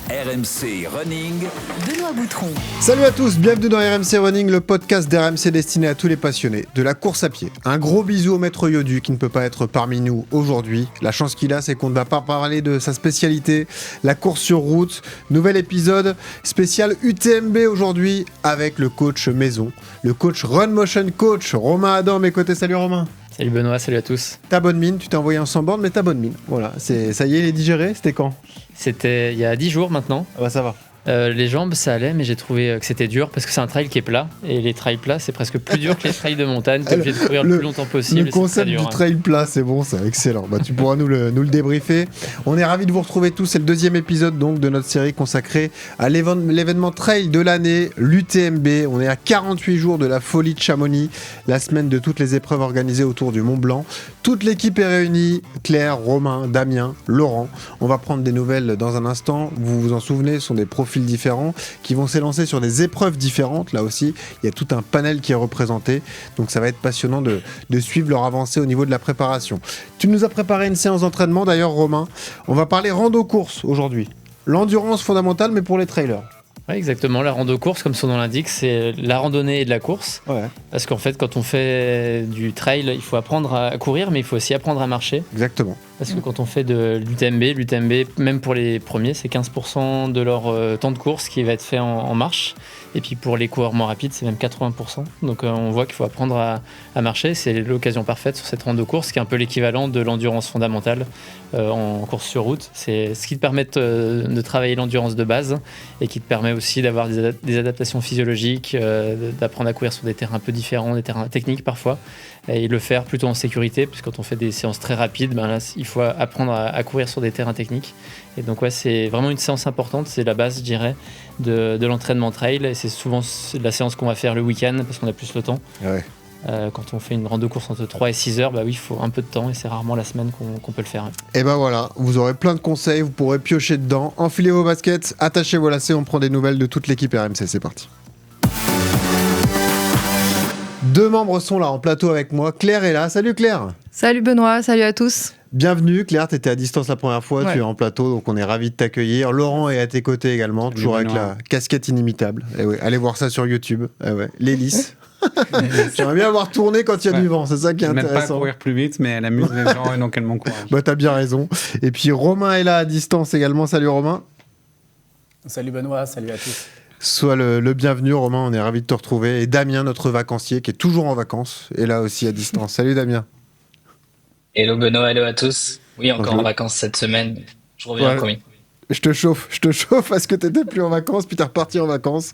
RMC Running, Benoît Boutron. Salut à tous, bienvenue dans RMC Running, le podcast d'RMC destiné à tous les passionnés de la course à pied. Un gros bisou au maître Yodu qui ne peut pas être parmi nous aujourd'hui. La chance qu'il a, c'est qu'on ne va pas parler de sa spécialité, la course sur route. Nouvel épisode spécial UTMB aujourd'hui avec le coach maison, le coach Run Motion Coach, Romain Adam à mes côtés. Salut Romain. Salut Benoît, salut à tous. Ta bonne mine, tu t'es envoyé en 100 bornes, mais ta bonne mine. Voilà, ça y est, il est digéré, c'était quand ? C'était il y a 10 jours maintenant. Ah bah ça va. Les jambes, ça allait, mais j'ai trouvé que c'était dur parce que c'est un trail qui est plat. Et les trails plats, c'est presque plus dur que les trails de montagne. T'es obligé de courir le plus longtemps possible. Le concept du trail plat, c'est bon, c'est excellent. Bah, tu pourras nous le débriefer. On est ravis de vous retrouver tous. C'est le deuxième épisode donc, de notre série consacrée à l'événement trail de l'année, l'UTMB. On est à 48 jours de la folie de Chamonix, la semaine de toutes les épreuves organisées autour du Mont Blanc. Toute l'équipe est réunie. Claire, Romain, Damien, Laurent. On va prendre des nouvelles dans un instant. Vous vous en souvenez, ce sont des profils différents qui vont s'élancer sur des épreuves différentes. Là aussi, il y a tout un panel qui est représenté. Donc ça va être passionnant de suivre leur avancée au niveau de la préparation. Tu nous as préparé une séance d'entraînement d'ailleurs, Romain. On va parler rando-course aujourd'hui. L'endurance fondamentale, mais pour les trailers. Ouais, exactement. La rando-course, comme son nom l'indique, c'est la randonnée et de la course. Ouais. Parce qu'en fait, quand on fait du trail, il faut apprendre à courir, mais il faut aussi apprendre à marcher. Exactement. Parce que quand on fait de l'UTMB, même pour les premiers, c'est 15% de leur temps de course qui va être fait en marche. Et puis pour les coureurs moins rapides, c'est même 80%. Donc on voit qu'il faut apprendre à marcher. C'est l'occasion parfaite sur cette rando-course, qui est un peu l'équivalent de l'endurance fondamentale en course sur route. C'est ce qui te permet de travailler l'endurance de base et qui te permet aussi d'avoir des adaptations physiologiques, d'apprendre à courir sur des terrains un peu différents, des terrains techniques parfois, et le faire plutôt en sécurité, parce que quand on fait des séances très rapides, là, il faut apprendre à courir sur des terrains techniques. Et donc ouais, c'est vraiment une séance importante, c'est la base, je dirais, de l'entraînement trail, et c'est souvent la séance qu'on va faire le week-end, parce qu'on a plus le temps. Ouais. Quand on fait une rando-course entre 3 et 6 heures, bah oui, il faut un peu de temps, et c'est rarement la semaine qu'on peut le faire. Et ben voilà, vous aurez plein de conseils, vous pourrez piocher dedans. Enfilez vos baskets, attachez vos lacets, on prend des nouvelles de toute l'équipe RMC, c'est parti. Deux membres sont là en plateau avec moi. Claire est là. Salut Claire. Salut Benoît, salut à tous. Bienvenue Claire, tu étais à distance la première fois, ouais. Tu es en plateau, donc on est ravis de t'accueillir. Laurent est à tes côtés également, toujours avec la casquette inimitable. Et ouais, allez voir ça sur YouTube. Ouais. L'hélice. J'aimerais bien avoir tourné quand il y a du vent, c'est ça qui est intéressant. Même pas courir plus vite, mais elle amuse les gens et donc elle m'encourage. Bah t'as bien raison. Et puis Romain est là à distance également. Salut Romain. Salut Benoît, salut à tous. Sois le bienvenu Romain, on est ravis de te retrouver. Et Damien, notre vacancier, qui est toujours en vacances, est là aussi à distance. Salut Damien. Hello Benoît, hello à tous. Oui, encore en vacances cette semaine. Je reviens, promis. Je te chauffe parce que t'étais plus en vacances, puis t'es reparti en vacances.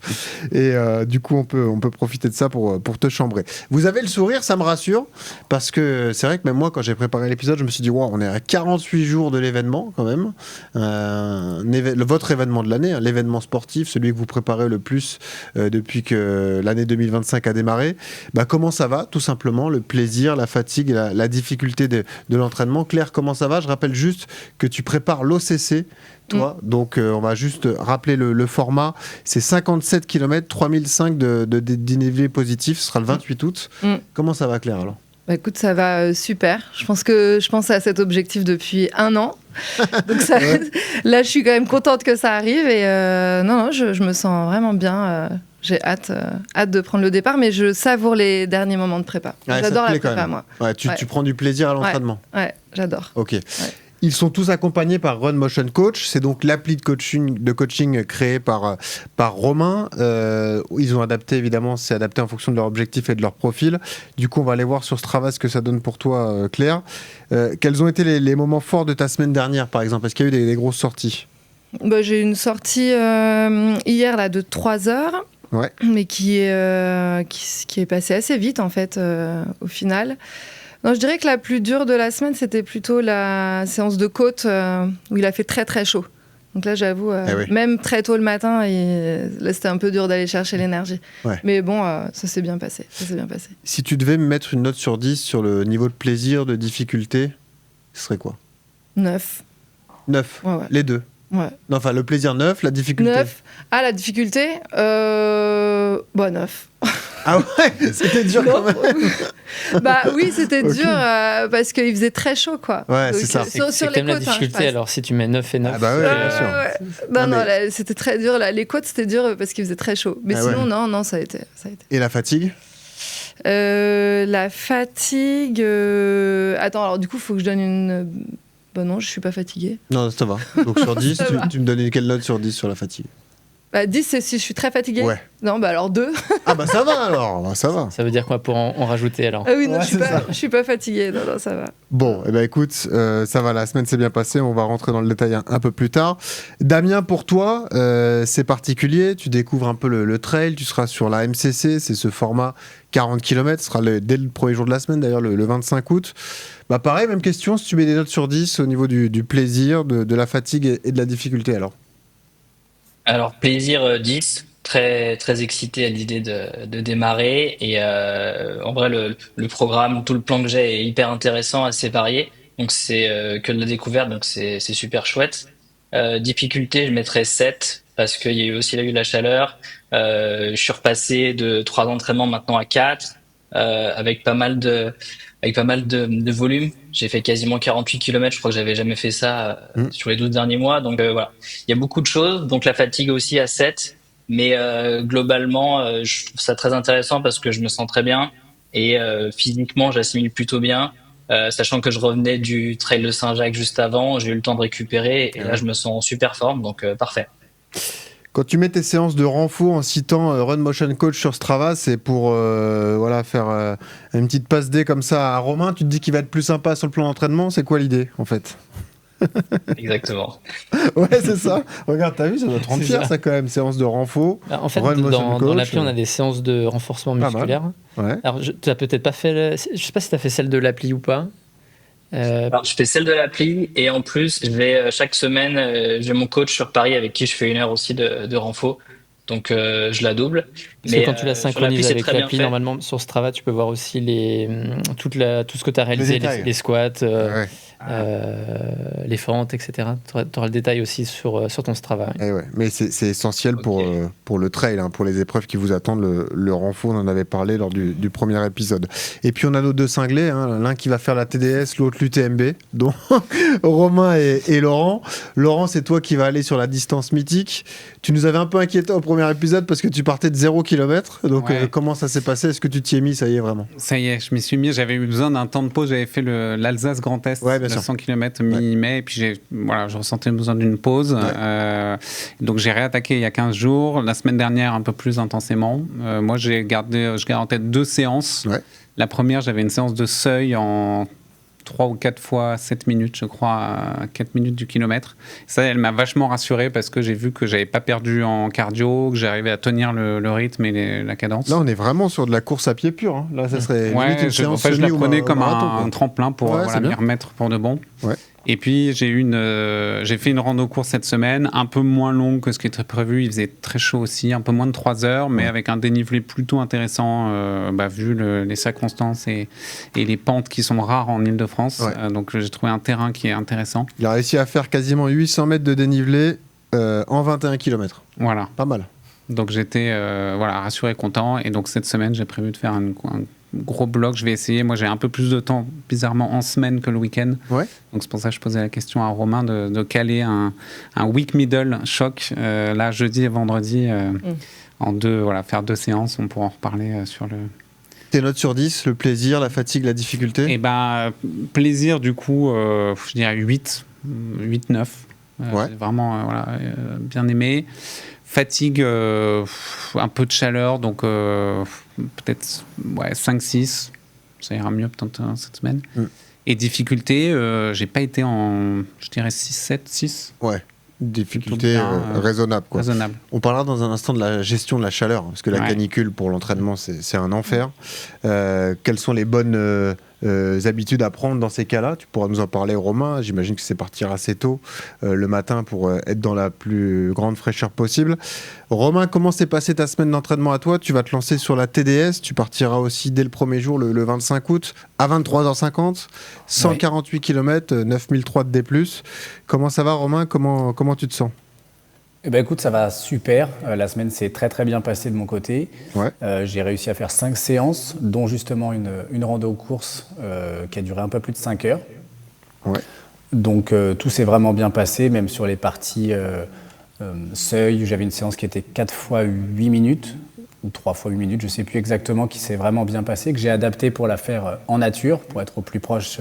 Et du coup, on peut profiter de ça pour te chambrer. Vous avez le sourire, ça me rassure, parce que c'est vrai que même moi, quand j'ai préparé l'épisode, je me suis dit, wow, on est à 48 jours de l'événement quand même. Votre événement de l'année, l'événement sportif, celui que vous préparez le plus depuis que l'année 2025 a démarré. Bah, comment ça va, tout simplement, le plaisir, la fatigue, la difficulté de l'entraînement. Claire, comment ça va ? Je rappelle juste que tu prépares l'OCC, toi. Donc on va juste rappeler le format, c'est 57 km, 3005 de dénivelé positif, ce sera le 28 août. Comment ça va Claire alors ? Bah écoute, ça va super. Je pense à cet objectif depuis 1 an. Donc là, je suis quand même contente que ça arrive et non, je me sens vraiment bien. J'ai hâte de prendre le départ, mais je savoure les derniers moments de prépa. Ouais, j'adore la prépa, moi. Ouais, tu prends du plaisir à l'entraînement. Ouais, j'adore. Ok. Ouais. Ils sont tous accompagnés par Run Motion Coach. C'est donc l'appli de coaching créée par Romain. Ils ont adapté, évidemment, c'est adapté en fonction de leur objectif et de leur profil. Du coup, on va aller voir sur Strava ce que ça donne pour toi, Claire. Quels ont été les moments forts de ta semaine dernière, par exemple ? Est-ce qu'il y a eu des grosses sorties ? Bah, j'ai eu une sortie hier là, de 3 heures. Ouais. Mais qui est passée assez vite, en fait, au final. Non, je dirais que la plus dure de la semaine, c'était plutôt la séance de côte où il a fait très très chaud. Donc là, j'avoue, même très tôt le matin, là, c'était un peu dur d'aller chercher l'énergie. Ouais. Mais bon, ça s'est bien passé. Si tu devais me mettre une note sur 10 sur le niveau de plaisir, de difficulté, ce serait quoi ? 9. 9 ? Ouais. Les deux ? Ouais. Non, enfin, le plaisir 9, la difficulté 9. Ah, la difficulté 9. Ah ouais, c'était dur quand même. Bah oui, c'était Ok. dur parce qu'il faisait très chaud, quoi. Ouais, Donc, c'est ça. Sur, C'est sur que les t'aimes la côtes, difficulté, je pense. alors si tu mets 9 et 9. Ah bah ouais, bien sûr. Ouais. Ah, Non, mais- là, c'était très dur. Là. Les côtes, c'était dur parce qu'il faisait très chaud. Mais Ah sinon, ouais. non, ça a été. Et la fatigue? La fatigue. Attends, alors du coup, il faut que je donne une. Bah non, je suis pas fatiguée. Non, ça va. Donc sur 10, Ça va. tu me donnais quelle note sur 10 sur la fatigue? Bah 10, c'est si je suis très fatiguée. Ouais. Non, bah alors 2. Ah bah ça va alors, bah, ça va. Ça veut dire quoi pour en rajouter alors? Ah oui, non, Ouais, c'est ça. je suis pas fatiguée. Non, ça va. Bon, eh ben écoute, ça va, la semaine s'est bien passée, on va rentrer dans le détail un peu plus tard. Damien, pour toi, c'est particulier, tu découvres un peu le trail, tu seras sur la MCC, c'est ce format 40 km, ce sera dès le premier jour de la semaine, d'ailleurs le 25 août. Bah pareil, même question, si tu mets des notes sur 10 au niveau du plaisir, de la fatigue et de la difficulté alors. Alors, plaisir 10, très, très excité à l'idée de démarrer. Et en vrai, le programme, tout le plan que j'ai est hyper intéressant, assez varié. Donc, c'est que de la découverte, donc c'est super chouette. Difficulté, je mettrais 7, parce qu'il y a eu aussi eu la chaleur. Je suis repassé de 3 entraînements maintenant à 4, avec pas mal de volume. J'ai fait quasiment 48 km, je crois que j'avais jamais fait ça sur les 12 derniers mois. Donc voilà, il y a beaucoup de choses. Donc la fatigue aussi à 7, mais globalement, je trouve ça très intéressant parce que je me sens très bien et physiquement, j'assimile plutôt bien. Sachant que je revenais du trail de Saint-Jacques juste avant, j'ai eu le temps de récupérer et là je me sens en super forme, donc parfait. Quand tu mets tes séances de renfo en citant Run Motion Coach sur Strava, c'est pour voilà, faire une petite passe D comme ça à Romain. Tu te dis qu'il va être plus sympa sur le plan d'entraînement. C'est quoi l'idée en fait? Exactement. Ouais, c'est ça. Regarde, t'as vu, ça doit te rendre C'est fier ça. ça quand même, séance de renfo. En fait, Run Motion dans Coach, l'appli, on a des séances de renforcement Pas mal. musculaire. Ouais. Alors, tu n'as peut-être pas fait. Je sais pas si tu as fait celle de l'appli ou pas. Alors, je fais celle de l'appli et en plus, je vais chaque semaine, j'ai mon coach sur Paris avec qui je fais 1 heure aussi de renfo. Donc, je la double. Parce que quand tu la sur synchronises c'est avec très bien l'appli, fait. normalement sur Strava, tu peux voir aussi tout ce que tu as réalisé, détails. les squats, Ouais. les fentes, etc. Tu auras le détail aussi sur ton Strava. Eh ouais. Mais c'est essentiel Ok. pour le trail, hein, pour les épreuves qui vous attendent. Le renfo, on en avait parlé lors du premier épisode. Et puis on a nos deux cinglés, hein, l'un qui va faire la TDS, l'autre l'UTMB, dont Romain et Laurent. Laurent, c'est toi qui vas aller sur la distance mythique. Tu nous avais un peu inquiété au premier épisode parce que tu partais de 0 km. Donc Ouais. comment ça s'est passé? Est-ce que tu t'y es mis? Ça y est, vraiment? Ça y est, je m'y suis mis. J'avais eu besoin d'un temps de pause. J'avais fait l'Alsace Grand Est, Ouais, bien de sûr. 100 km mi-mai. Et puis je ressentais besoin d'une pause. Donc j'ai réattaqué il y a 15 jours. La semaine dernière, un peu plus intensément. Moi, je gardais en tête 2 séances. Ouais. La première, j'avais une séance de seuil en 3 ou 4 fois 7 minutes, je crois, à 4 minutes du kilomètre. Ça, elle m'a vachement rassuré parce que j'ai vu que j'avais pas perdu en cardio, que j'arrivais à tenir le rythme et la cadence. Là, on est vraiment sur de la course à pied pure. Hein. Là, ça serait limite une Ouais, séance en fait, je semi la ou prenais comme marathon, un quoi. tremplin pour Ouais, c'est m'y bien. remettre pour de bon. Ouais. Et puis, j'ai fait une rando course cette semaine, un peu moins longue que ce qui était prévu. Il faisait très chaud aussi, un peu moins de 3 heures, mais avec un dénivelé plutôt intéressant, vu les circonstances et les pentes qui sont rares en Ile-de-France. Ouais. Donc, j'ai trouvé un terrain qui est intéressant. Il a réussi à faire quasiment 800 mètres de dénivelé en 21 km. Voilà. Pas mal. Donc, j'étais rassuré, content. Et donc, cette semaine, j'ai prévu de faire un gros bloc. Je vais essayer. Moi, j'ai un peu plus de temps, bizarrement, en semaine que le week-end. Ouais. Donc, c'est pour ça que je posais la question à Romain de caler un week middle choc, là, jeudi et vendredi, faire 2 séances. On pourra en reparler sur le... Tes notes sur 10, le plaisir, la fatigue, la difficulté? Et plaisir, du coup, je dirais 8, 9. Ouais. J'ai vraiment bien aimé. Fatigue, un peu de chaleur, donc peut-être 5-6. Ça ira mieux peut-être cette semaine. Et difficulté, j'ai pas été je dirais 6. Ouais. Difficulté Bien, raisonnable, quoi. Raisonnable. On parlera dans un instant de la gestion de la chaleur, parce que la Ouais. canicule pour l'entraînement, c'est un enfer. Quelles sont les bonnes habitudes à prendre dans ces cas-là? Tu pourras nous en parler, Romain. J'imagine que c'est partir assez tôt le matin pour être dans la plus grande fraîcheur possible. Romain, comment s'est passée ta semaine d'entraînement à toi? Tu vas te lancer sur la TDS. Tu partiras aussi dès le premier jour, le 25 août, à 23h50, 148 km, 9003 de D+. Comment ça va, Romain? Comment tu te sens? Eh ben écoute, ça va super. La semaine s'est très très bien passée de mon côté. Ouais. J'ai réussi à faire 5 séances, dont justement une rando-course qui a duré un peu plus de 5 heures. Ouais. Donc tout s'est vraiment bien passé, même sur les parties seuil. J'avais une séance qui était 4 fois 8 minutes, ou 3 fois 8 minutes, je ne sais plus exactement, qui s'est vraiment bien passée, que j'ai adapté pour la faire en nature, pour être au plus proche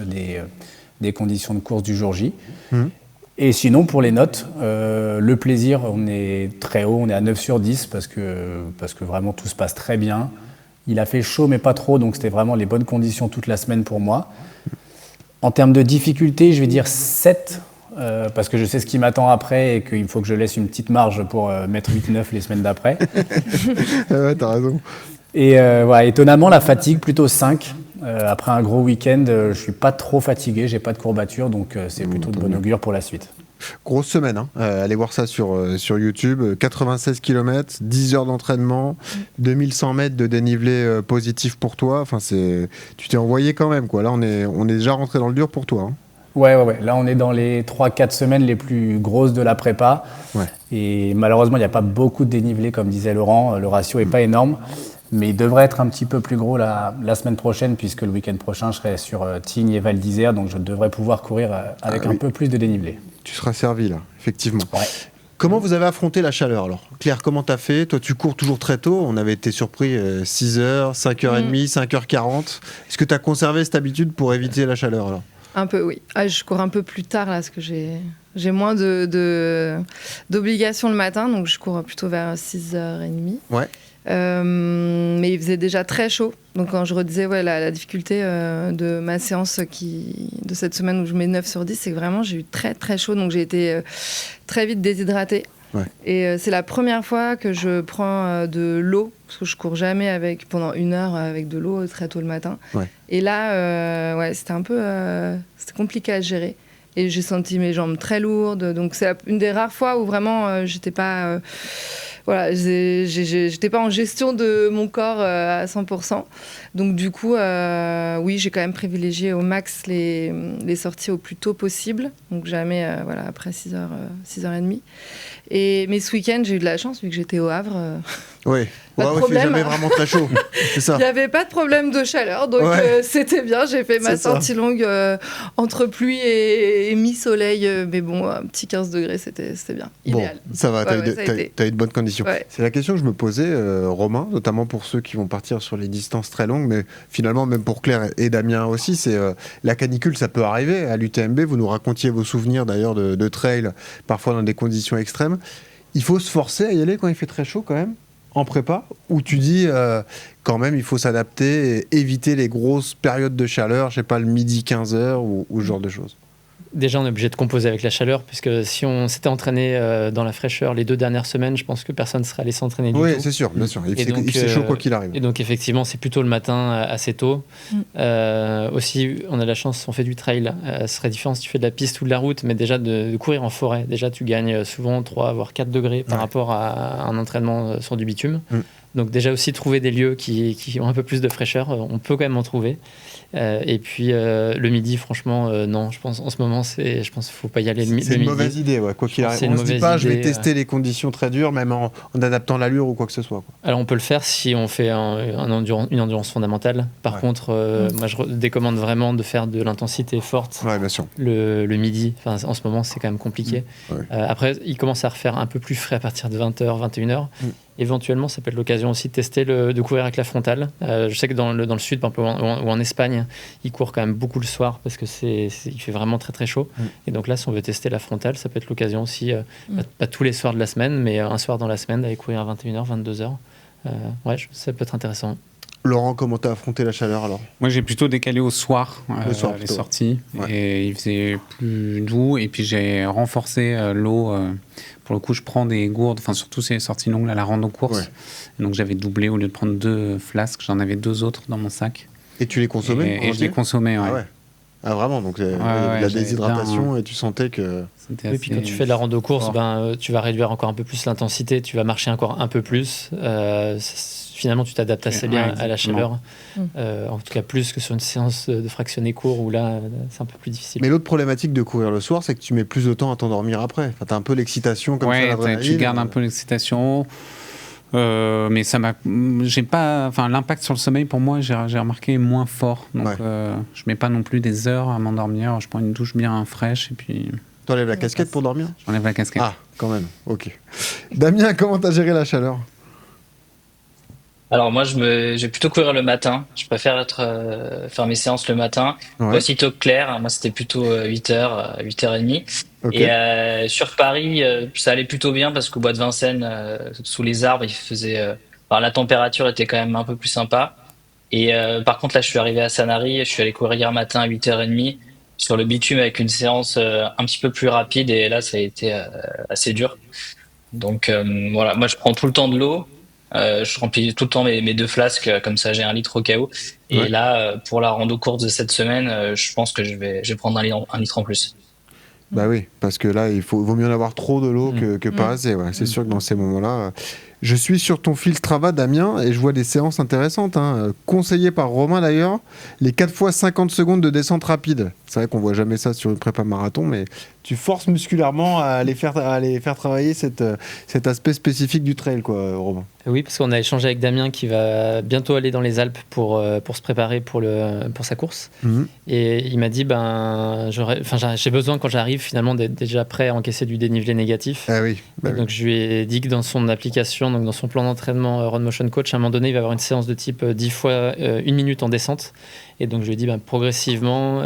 des conditions de course du jour J. Et sinon, pour les notes, le plaisir, on est très haut, on est à 9 sur 10 parce que vraiment tout se passe très bien. Il a fait chaud, mais pas trop, donc c'était vraiment les bonnes conditions toute la semaine pour moi. En termes de difficulté, je vais dire 7, parce que je sais ce qui m'attend après et qu'il faut que je laisse une petite marge pour mettre 8-9 les semaines d'après. Ouais, t'as raison. Et voilà, étonnamment, la fatigue, plutôt 5. Après un gros week-end, je ne suis pas trop fatigué, j'ai pas de courbatures, donc c'est plutôt de bon augure pour la suite. Grosse semaine, hein. Allez voir ça sur YouTube. 96 km, 10 heures d'entraînement, 2100 mètres de dénivelé positif pour toi. Enfin, tu t'es envoyé quand même, quoi. Là, on est déjà rentré dans le dur pour toi, hein. Ouais. Là, on est dans les 3-4 semaines les plus grosses de la prépa. Ouais. Et malheureusement, il n'y a pas beaucoup de dénivelé, comme disait Laurent. Le ratio n'est pas énorme. Mais il devrait être un petit peu plus gros la semaine prochaine, puisque le week-end prochain, je serai sur Tignes et Val d'Isère. Donc, je devrais pouvoir courir avec un peu plus de dénivelé. Tu seras servi, là, effectivement. Ouais. Comment vous avez affronté la chaleur, alors? Claire, comment t'as fait? Toi, tu cours toujours très tôt. On avait été surpris 6h, 5h30, 5h40. Est-ce que tu as conservé cette habitude pour éviter la chaleur, alors? Un peu, oui. Je cours un peu plus tard, là, parce que j'ai moins d'obligations le matin, donc je cours plutôt vers 6h30. Ouais. Mais il faisait déjà très chaud. Donc quand je redisais la difficulté de ma séance de cette semaine où je mets 9 sur 10, c'est que vraiment j'ai eu très très chaud. Donc j'ai été très vite déshydratée. Ouais. Et c'est la première fois que je prends de l'eau, parce que je cours jamais pendant 1 heure avec de l'eau très tôt le matin. Ouais. Et là, c'était un peu c'était compliqué à gérer. Et j'ai senti mes jambes très lourdes. Donc c'est une des rares fois où vraiment j'étais pas... j'étais pas en gestion de mon corps à 100%. Donc du coup, oui, j'ai quand même privilégié au max les sorties au plus tôt possible. Donc jamais après 6h30. Mais ce week-end, j'ai eu de la chance vu que j'étais au Havre. Oui. Pas de Il fait problème. jamais vraiment très chaud. C'est ça. Il n'y avait pas de problème de chaleur, donc c'était bien. J'ai fait ma sortie longue entre pluie et mi-soleil. Mais bon, un petit 15 degrés, c'était bien. Idéal. Bon, ça va, t'as eu de bonnes conditions. Ouais. C'est la question que je me posais, Romain, notamment pour ceux qui vont partir sur les distances très longues, mais finalement, même pour Claire et Damien aussi, c'est la canicule, ça peut arriver. À l'UTMB, vous nous racontiez vos souvenirs d'ailleurs de trail, parfois dans des conditions extrêmes. Il faut se forcer à y aller quand il fait très chaud quand même, en prépa, où tu dis quand même il faut s'adapter et éviter les grosses périodes de chaleur, je sais pas, le midi 15h ou ce genre de choses. Déjà, on est obligé de composer avec la chaleur, puisque si on s'était entraîné dans la fraîcheur les 2 dernières semaines, je pense que personne ne serait allé s'entraîner du tout. Oui, c'est sûr, bien sûr. Il fait chaud quoi qu'il arrive. Et donc, effectivement, c'est plutôt le matin assez tôt. Aussi, on a la chance, on fait du trail. Ce serait différent si tu fais de la piste ou de la route, mais déjà de courir en forêt. Déjà, tu gagnes souvent 3 voire 4 degrés par rapport à un entraînement sur du bitume. Donc déjà aussi trouver des lieux qui ont un peu plus de fraîcheur, on peut quand même en trouver. Et puis le midi, franchement, non, je pense en ce moment, je pense qu'il ne faut pas y aller le midi. C'est une mauvaise idée, quoi qu'il arrive. On ne se dit pas, je vais tester les conditions très dures, même en adaptant l'allure ou quoi que ce soit, quoi. Alors on peut le faire si on fait une endurance fondamentale. Par contre, moi je décommande vraiment de faire de l'intensité forte bien sûr. le midi. Enfin, en ce moment, c'est quand même compliqué. Après, il commence à refaire un peu plus frais à partir de 20h, 21h. Éventuellement, ça peut être l'occasion aussi de tester de courir avec la frontale. Je sais que dans le sud, par exemple, ou en Espagne, ils courent quand même beaucoup le soir parce que il fait vraiment très très chaud. Et donc là, si on veut tester la frontale, ça peut être l'occasion aussi, pas tous les soirs de la semaine, mais un soir dans la semaine, d'aller courir à 21h, 22h. Ça peut être intéressant. Laurent, comment t'as affronté la chaleur alors? Moi, j'ai plutôt décalé au soir, les sorties, et il faisait plus doux. Et puis j'ai renforcé l'eau. Pour le coup, je prends des gourdes, enfin surtout ces sorties longues, la rando course. Et donc j'avais doublé, au lieu de prendre 2 flasques, j'en avais 2 autres dans mon sac. Et tu les consommais? Et je les consommais, ouais. Ah vraiment, donc la déshydratation, et tu sentais que... Oui, puis quand tu fais de la rando course, tu vas réduire encore un peu plus l'intensité, tu vas marcher encore un peu plus. finalement, tu t'adaptes assez bien à la exactement. chaleur. En tout cas, plus que sur une séance de fractionné court où là, c'est un peu plus difficile. Mais l'autre problématique de courir le soir, c'est que tu mets plus de temps à t'endormir après. Enfin, t'as un peu l'excitation comme ça, Ouais, l'adrénaline. tu gardes un peu l'excitation. Mais ça m'a, j'ai pas, enfin l'impact sur le sommeil pour moi, j'ai remarqué moins fort. Donc je mets pas non plus des heures à m'endormir. Je prends une douche bien fraîche et puis T'enlèves la casquette pour dormir? j'enlève la casquette. Ah, quand même, ok. Damien, comment t'as géré la chaleur? Alors moi, je vais plutôt courir le matin. Je préfère faire mes séances le matin. Ouais. Aussitôt clair, moi c'était plutôt 8h, 8h30. Ok. Et sur Paris, ça allait plutôt bien parce qu'au bois de Vincennes, sous les arbres, il faisait, enfin, la température était quand même un peu plus sympa. Et par contre, là, je suis arrivé à Sanary, je suis allé courir hier matin à 8h30 sur le bitume avec une séance un petit peu plus rapide et là, ça a été assez dur. Donc voilà, moi je prends tout le temps de l'eau. Je remplis tout le temps mes 2 flasques, comme ça j'ai 1 litre au cas où. Et Ouais. là, pour la rando courte de cette semaine, je pense que je vais prendre 1 litre en plus. Bah oui, parce que là, vaut mieux en avoir trop de l'eau que pas assez. Ouais. C'est sûr que dans ces moments-là. Je suis sur ton fil Strava, Damien, et je vois des séances intéressantes, hein. Conseillées par Romain d'ailleurs, les 4 fois 50 secondes de descente rapide. C'est vrai qu'on voit jamais ça sur une prépa marathon, mais tu forces musculairement à aller faire travailler cet aspect spécifique du trail, quoi, Romain. Oui, parce qu'on a échangé avec Damien qui va bientôt aller dans les Alpes pour se préparer pour sa course. Et il m'a dit, j'ai besoin quand j'arrive finalement d'être déjà prêt à encaisser du dénivelé négatif. Ah oui. Bah Donc je lui ai dit que dans son application, donc dans son plan d'entraînement Run Motion Coach, à un moment donné, il va avoir une séance de type 10 fois 1 minute en descente. Et donc je lui ai dit progressivement,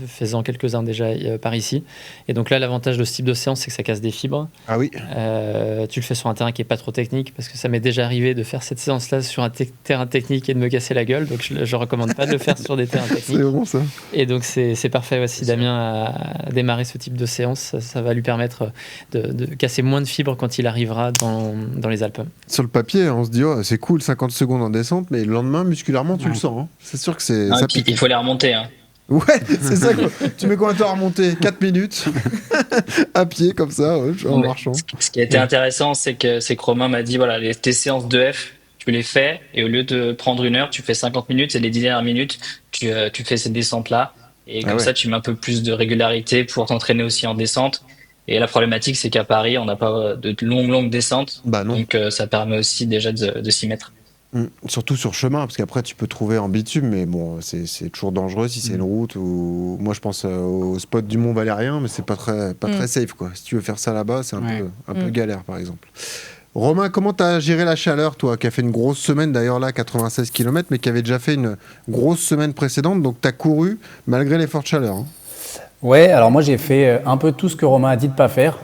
faisant quelques-uns déjà par ici. Et donc là, l'avantage de ce type de séance, c'est que ça casse des fibres. Ah oui. Tu le fais sur un terrain qui est pas trop technique, parce que ça m'est déjà arrivé de faire cette séance-là sur un terrain technique et de me casser la gueule. Donc je recommande pas de le faire sur des terrains techniques. C'est bon ça. Et donc c'est parfait. Ouais, si Damien a démarré ce type de séance, ça va lui permettre de casser moins de fibres quand il arrivera dans les Alpes. Sur le papier, on se dit, oh, c'est cool, 50 secondes en descente, mais le lendemain, musculairement, tu le sens. Hein. C'est sûr que ça Puis, pique. il faut les remonter. Hein. Ouais, c'est ça. Quoi. Tu mets combien de temps à remonter? 4 minutes à pied, comme ça, en marchant. Ce qui a été intéressant, c'est que Romain m'a dit, voilà, tes séances de F, tu les fais, et au lieu de prendre 1 heure, tu fais 50 minutes, et les 10 dernières minutes, tu fais cette descente-là. Et comme ça, tu mets un peu plus de régularité pour t'entraîner aussi en descente. Et la problématique, c'est qu'à Paris, on n'a pas de longues descentes. Bah non. Donc, ça permet aussi déjà de s'y mettre. Surtout sur chemin, parce qu'après tu peux trouver en bitume, mais bon, c'est toujours dangereux si c'est une route. Ou moi je pense au spot du Mont Valérien, mais c'est pas très safe, quoi. Si tu veux faire ça là-bas, c'est un peu galère, par exemple. Romain, comment t'as géré la chaleur, toi, qui a fait une grosse semaine d'ailleurs là, 96 km, mais qui avait déjà fait une grosse semaine précédente, donc t'as couru malgré les fortes chaleurs. Hein. Ouais, alors moi j'ai fait un peu tout ce que Romain a dit de pas faire.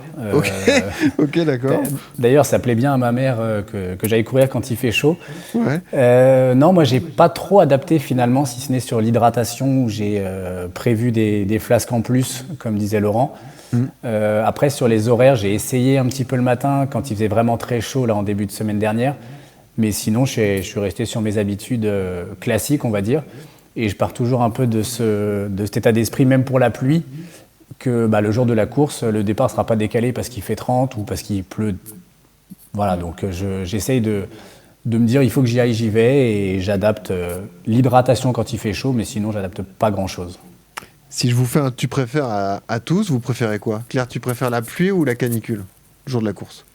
Ok, d'accord. D'ailleurs, ça plaît bien à ma mère que j'aille courir quand il fait chaud. Ouais. Non, moi j'ai pas trop adapté finalement, si ce n'est sur l'hydratation où j'ai prévu des flasques en plus, comme disait Laurent. Après, sur les horaires, j'ai essayé un petit peu le matin quand il faisait vraiment très chaud là en début de semaine dernière. Mais sinon, je suis resté sur mes habitudes classiques, on va dire. Et je pars toujours un peu de cet état d'esprit, même pour la pluie, que le jour de la course, le départ ne sera pas décalé parce qu'il fait 30 ou parce qu'il pleut. Voilà, donc j'essaye de me dire il faut que j'y aille, j'y vais, et j'adapte l'hydratation quand il fait chaud, mais sinon, j'adapte pas grand-chose. Si je vous fais un tu préfères à tous, vous préférez quoi? Claire, tu préfères la pluie ou la canicule, le jour de la course?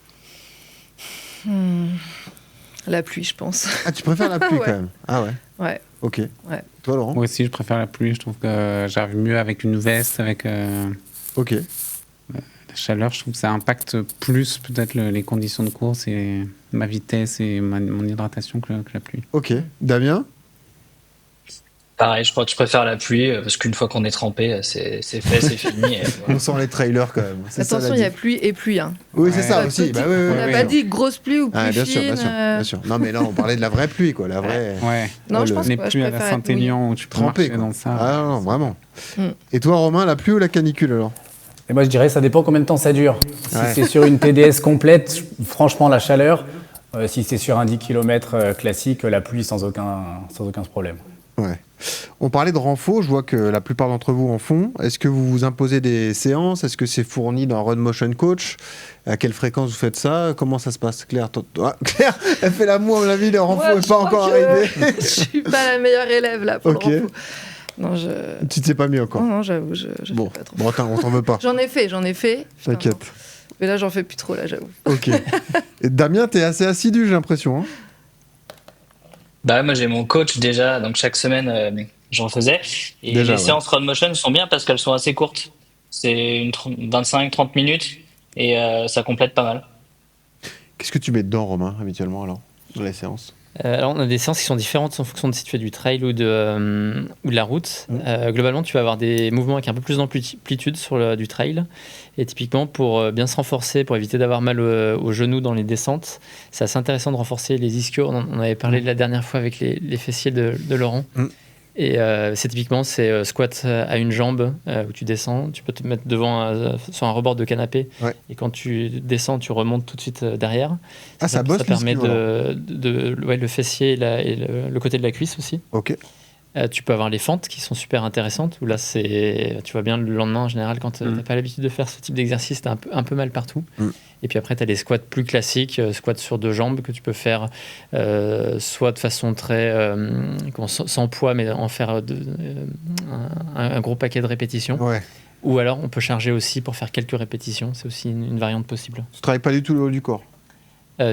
La pluie, je pense. Ah, tu préfères la pluie Ouais. quand même? Ah ouais. Ouais. Ok. Ouais. Toi, Laurent? Moi aussi, je préfère la pluie. Je trouve que j'arrive mieux avec une veste, avec Ok. la chaleur. Je trouve que ça impacte plus peut-être les conditions de course et ma vitesse et mon hydratation que la pluie. Ok. Damien? Pareil, je crois que je préfère la pluie parce qu'une fois qu'on est trempé, c'est fait, c'est fini. Et voilà. On sent les trailers quand même. C'est ça, Attention, la il y a diff. pluie et pluie. Hein. Oui, c'est ça Pas aussi. petit- Bah, oui, on oui, n'a oui, pas oui. dit grosse pluie ou pluie Ah, bien sûr, fine. bien sûr. Non, mais là, on parlait de la vraie pluie, quoi. La vraie. Ouais. Non, je pense Les que je pluies à la préfère être Saint-Élion où tu peux Trempé, marcher quoi. dans ça. Ah non, vraiment. Mm. Et toi, Romain, la pluie ou la canicule alors? Et moi, je dirais ça dépend combien de temps ça dure. Si Ouais. c'est sur une TDS complète, franchement, la chaleur. Si c'est sur un 10 km classique, la pluie sans aucun problème. Ouais. On parlait de renfo, je vois que la plupart d'entre vous en font. Est-ce que vous vous imposez des séances? Est-ce que c'est fourni dans Run Motion Coach? À quelle fréquence vous faites ça? Comment ça se passe? Claire, Claire, elle fait l'amour, la vie, le renfo n'est pas encore arrivé. Je suis pas la meilleure élève là pour le renfo. Non, Tu ne sais pas mis encore? Non, j'avoue, je fais pas trop. Bon, on t'en veut pas. J'en ai fait. T'inquiète. Mais là, j'en fais plus trop, là, j'avoue. Ok. Et Damien, t'es assez assidu, j'ai l'impression. Hein. Bah, moi, j'ai mon coach déjà, donc chaque semaine, j'en faisais. Et déjà, les séances Run Motion sont bien parce qu'elles sont assez courtes. C'est 25-30 minutes et ça complète pas mal. Qu'est-ce que tu mets dedans, Romain, habituellement, alors, dans les séances? Alors, on a des séances qui sont différentes en fonction de si tu fais du trail ou de la route. Globalement, tu vas avoir des mouvements avec un peu plus d'amplitude sur du trail. Et typiquement, pour bien se renforcer, pour éviter d'avoir mal aux genoux dans les descentes, c'est assez intéressant de renforcer les ischios. On avait parlé de la dernière fois avec les fessiers de Laurent. Et c'est typiquement squat à une jambe où tu descends, tu peux te mettre sur un rebord de canapé et quand tu descends, tu remontes tout de suite derrière. Ça bosse, ça permet le fessier et le côté de la cuisse aussi. Ok. Tu peux avoir les fentes qui sont super intéressantes où là tu vois bien le lendemain en général quand tu n'as pas l'habitude de faire ce type d'exercice, tu as un peu mal partout. Et puis après tu as les squats plus classiques, squats sur deux jambes que tu peux faire soit de façon très sans poids mais en faire un gros paquet de répétitions. Ou alors on peut charger aussi pour faire quelques répétitions, c'est aussi une variante possible. Tu travailles pas du tout le haut du corps?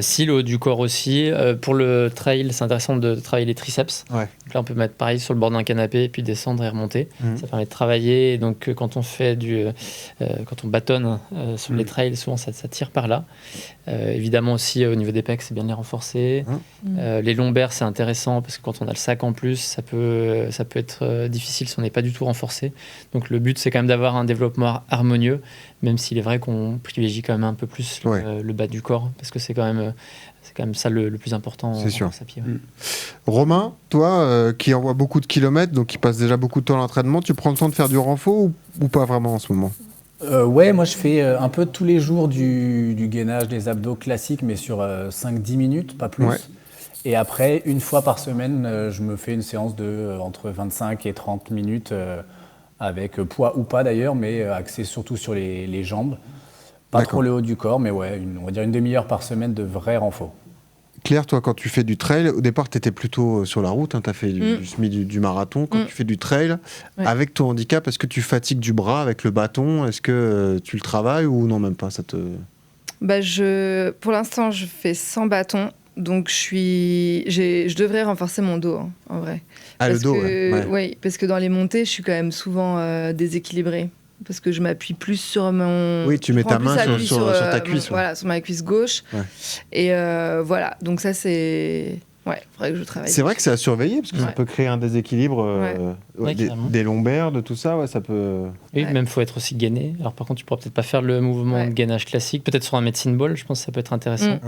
Si, le haut du corps aussi. Pour le trail, c'est intéressant de travailler les triceps. Donc là, on peut mettre pareil sur le bord d'un canapé et puis descendre et remonter. Ça permet de travailler. Et donc, quand on fait quand on bâtonne sur les trails, souvent ça tire par là. Évidemment aussi, au niveau des pecs, c'est bien de les renforcer. Les lombaires, c'est intéressant parce que quand on a le sac en plus, ça peut être difficile si on n'est pas du tout renforcé. Donc, le but, c'est quand même d'avoir un développement harmonieux, même s'il est vrai qu'on privilégie quand même un peu plus le bas du corps parce que c'est quand même ça le plus important. C'est sûr. À pied, Romain, toi qui envoie beaucoup de kilomètres, donc qui passe déjà beaucoup de temps à l'entraînement, tu prends le temps de faire du renfo ou pas vraiment en ce moment? Ouais, moi je fais un peu tous les jours du gainage des abdos classiques, mais sur 5-10 minutes, pas plus. Et après, une fois par semaine, je me fais une séance de entre 25 et 30 minutes avec poids ou pas d'ailleurs, mais axé surtout sur les jambes. Pas trop le haut du corps, mais ouais, on va dire une demi-heure par semaine de vrai renfo. Claire, toi, quand tu fais du trail, au départ, tu étais plutôt sur la route, hein, tu as fait du marathon. Quand tu fais du trail, avec ton handicap, est-ce que tu fatigues du bras avec le bâton? Est-ce que tu le travailles ou non, même pas Pour l'instant, je fais sans bâton, donc je devrais renforcer mon dos, hein, en vrai. Le dos, oui, parce que dans les montées, je suis quand même souvent déséquilibrée. Parce que je m'appuie plus sur mon... Oui, tu mets ta main sur ta cuisse. Voilà, sur ma cuisse gauche. Et voilà, donc ça c'est... Ouais, il faudrait que je travaille. C'est vrai que c'est à surveiller, parce que ça peut créer un déséquilibre des lombaires, de tout ça, ça peut... Oui, même il faut être aussi gainé. Alors par contre, tu pourras peut-être pas faire le mouvement de gainage classique. Peut-être sur un medicine ball, je pense que ça peut être intéressant.